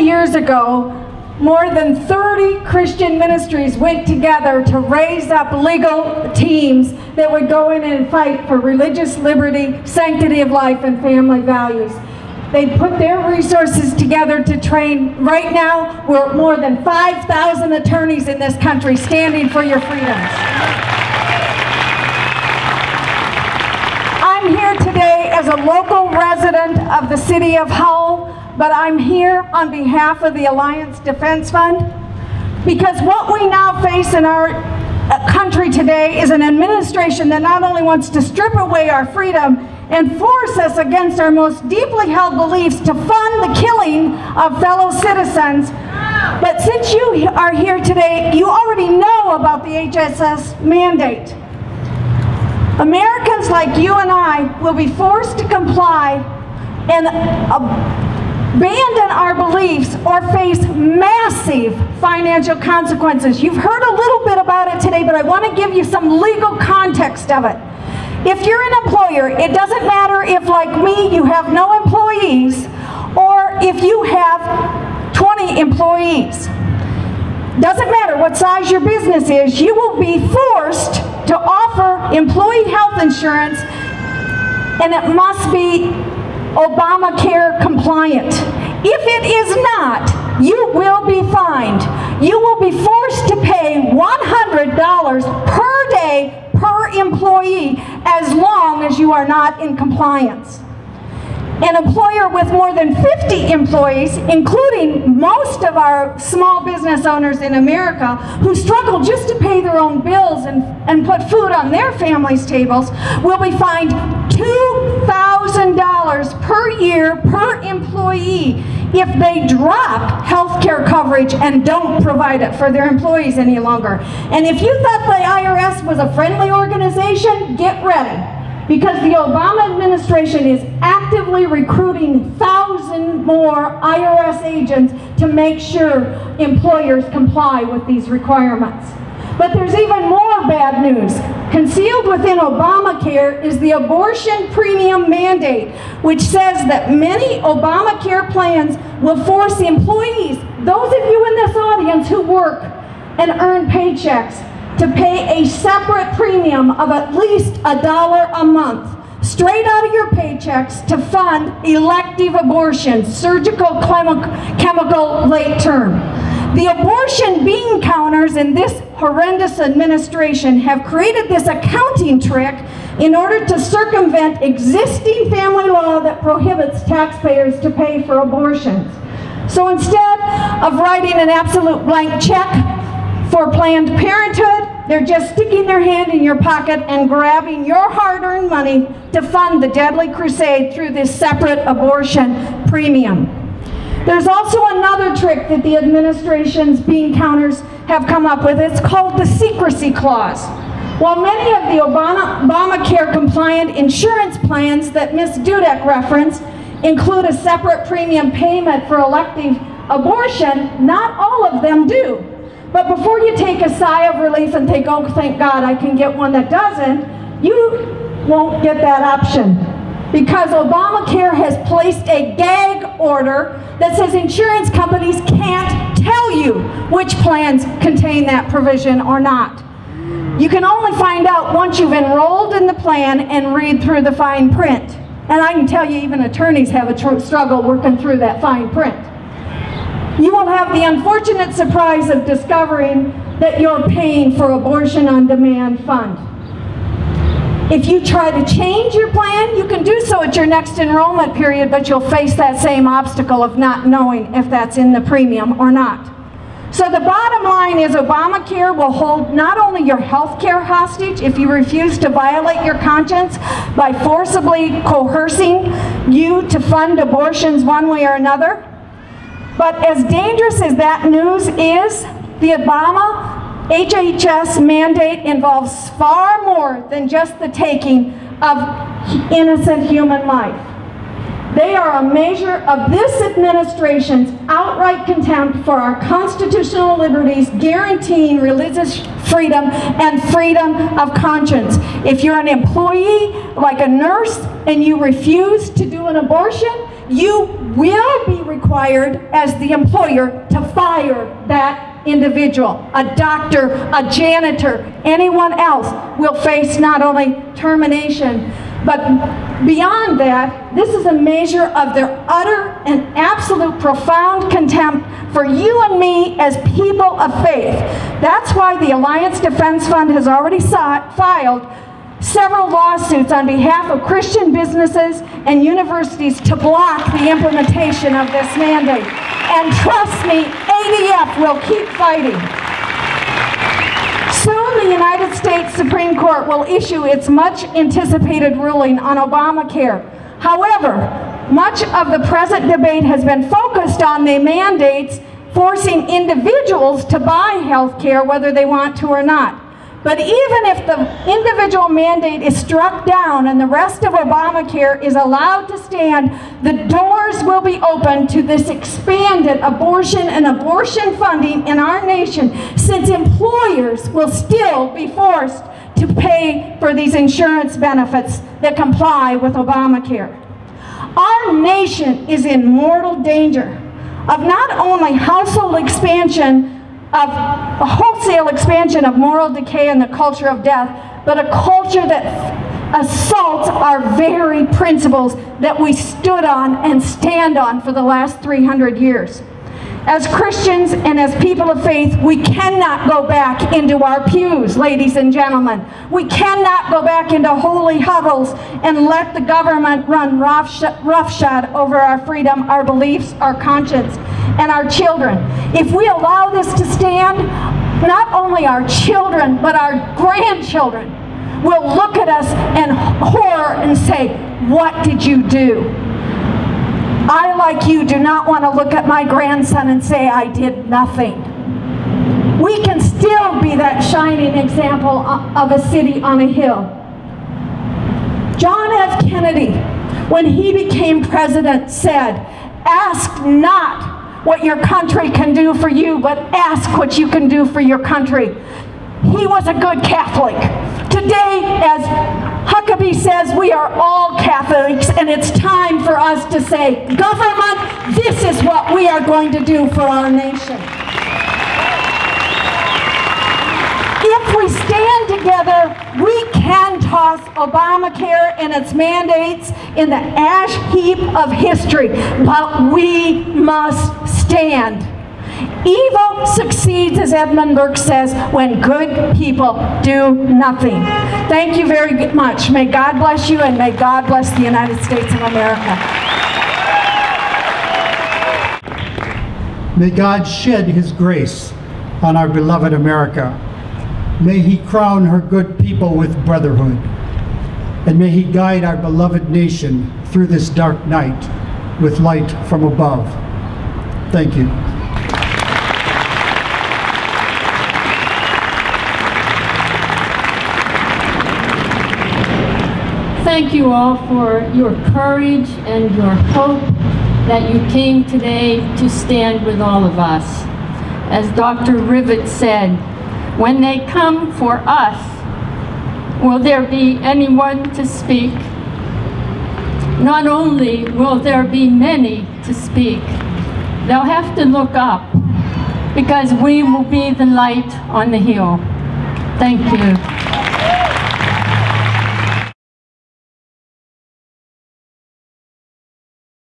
years ago, more than 30 Christian ministries went together to raise up legal teams that would go in and fight for religious liberty, sanctity of life, and family values. They put their resources together to train. Right now, we're more than 5,000 attorneys in this country standing for your freedoms. I'm here today as a local resident of the city of Hull, but I'm here on behalf of the Alliance Defense Fund, because what we now face in our country today is an administration that not only wants to strip away our freedom and force us against our most deeply held beliefs to fund the killing of fellow citizens, but since you are here today, you already know about the HHS mandate. Americans like you and I will be forced to comply and abandon our beliefs or face massive financial consequences. You've heard a little bit about it today, but I want to give you some legal context of it. If you're an employer, it doesn't matter if, like me, you have no employees or if you have 20 employees. Doesn't matter what size your business is, you will be forced to offer employee health insurance, and it must be Obamacare compliant. If it is not, you will be fined. You will be forced to pay $100 per day per employee as long as you are not in compliance. An employer with more than 50 employees, including most of our small business owners in America who struggle just to pay their own bills and put food on their families' tables, will be fined $2,000 per year per employee if they drop health care coverage and don't provide it for their employees any longer. And if you thought the IRS was a friendly organization, get ready, because the Obama administration is actively recruiting 1,000 more IRS agents to make sure employers comply with these requirements. But there's even more bad news. Concealed within Obamacare is the abortion premium mandate, which says that many Obamacare plans will force employees, those of you in this audience who work and earn paychecks, to pay a separate premium of at least $1 a month, straight out of your paychecks, to fund elective abortions, surgical, chemical, late term. The abortion bean counters in this horrendous administration have created this accounting trick in order to circumvent existing family law that prohibits taxpayers to pay for abortions. So instead of writing an absolute blank check for Planned Parenthood, they're just sticking their hand in your pocket and grabbing your hard-earned money to fund the deadly crusade through this separate abortion premium. There's also another trick that the administration's bean counters have come up with. It's called the secrecy clause. While many of the Obamacare compliant insurance plans that Ms. Dudek referenced include a separate premium payment for elective abortion, not all of them do. But before you take a sigh of relief and think, oh, thank God I can get one that doesn't, you won't get that option, because Obamacare has placed a gag order that says insurance companies can't tell you which plans contain that provision or not. You can only find out once you've enrolled in the plan and read through the fine print. And I can tell you, even attorneys have a struggle working through that fine print. You will have the unfortunate surprise of discovering that you're paying for Abortion on Demand Fund. If you try to change your plan, you can do so at your next enrollment period, but you'll face that same obstacle of not knowing if that's in the premium or not. So the bottom line is Obamacare will hold not only your health care hostage if you refuse to violate your conscience by forcibly coercing you to fund abortions one way or another, but as dangerous as that news is, the Obama HHS mandate involves far more than just the taking of innocent human life. They are a measure of this administration's outright contempt for our constitutional liberties, guaranteeing religious freedom and freedom of conscience. If you're an employee, like a nurse, and you refuse to do an abortion, you will be required as the employer to fire that individual. A doctor, a janitor, anyone else will face not only termination, but beyond that, this is a measure of their utter and absolute profound contempt for you and me as people of faith. That's why the Alliance Defense Fund has already filed several lawsuits on behalf of Christian businesses and universities to block the implementation of this mandate. And trust me, ADF will keep fighting. Soon the United States Supreme Court will issue its much anticipated ruling on Obamacare. However, much of the present debate has been focused on the mandates forcing individuals to buy health care whether they want to or not. But even if the individual mandate is struck down and the rest of Obamacare is allowed to stand, the doors will be open to this expanded abortion and abortion funding in our nation, since employers will still be forced to pay for these insurance benefits that comply with Obamacare. Our nation is in mortal danger of not only household expansion, of a wholesale expansion of moral decay and the culture of death, but a culture that assaults our very principles that we stood on and stand on for the last 300 years. As Christians and as people of faith, we cannot go back into our pews, ladies and gentlemen. We cannot go back into holy hovels and let the government run roughshod over our freedom, our beliefs, our conscience, and our children. If we allow this to stand, not only our children, but our grandchildren will look at us in horror and say, "What did you do?" I, like you, do not want to look at my grandson and say I did nothing. We can still be that shining example of a city on a hill. John F. Kennedy, when he became president, said, "Ask not what your country can do for you, but ask what you can do for your country." He was a good Catholic. Today, as Huckabee says, we are all Catholics, and it's time for us to say, government, this is what we are going to do for our nation. If we stand together, we can toss Obamacare and its mandates in the ash heap of history, but we must stand. Evil succeeds, as Edmund Burke says, when good people do nothing. Thank you very much. May God bless you, and may God bless the United States of America. May God shed His grace on our beloved America. May He crown her good people with brotherhood. And may He guide our beloved nation through this dark night with light from above. Thank you. Thank you all for your courage and your hope that you came today to stand with all of us. As Dr. Rivet said, when they come for us, will there be anyone to speak? Not only will there be many to speak, they'll have to look up, because we will be the light on the hill. Thank you.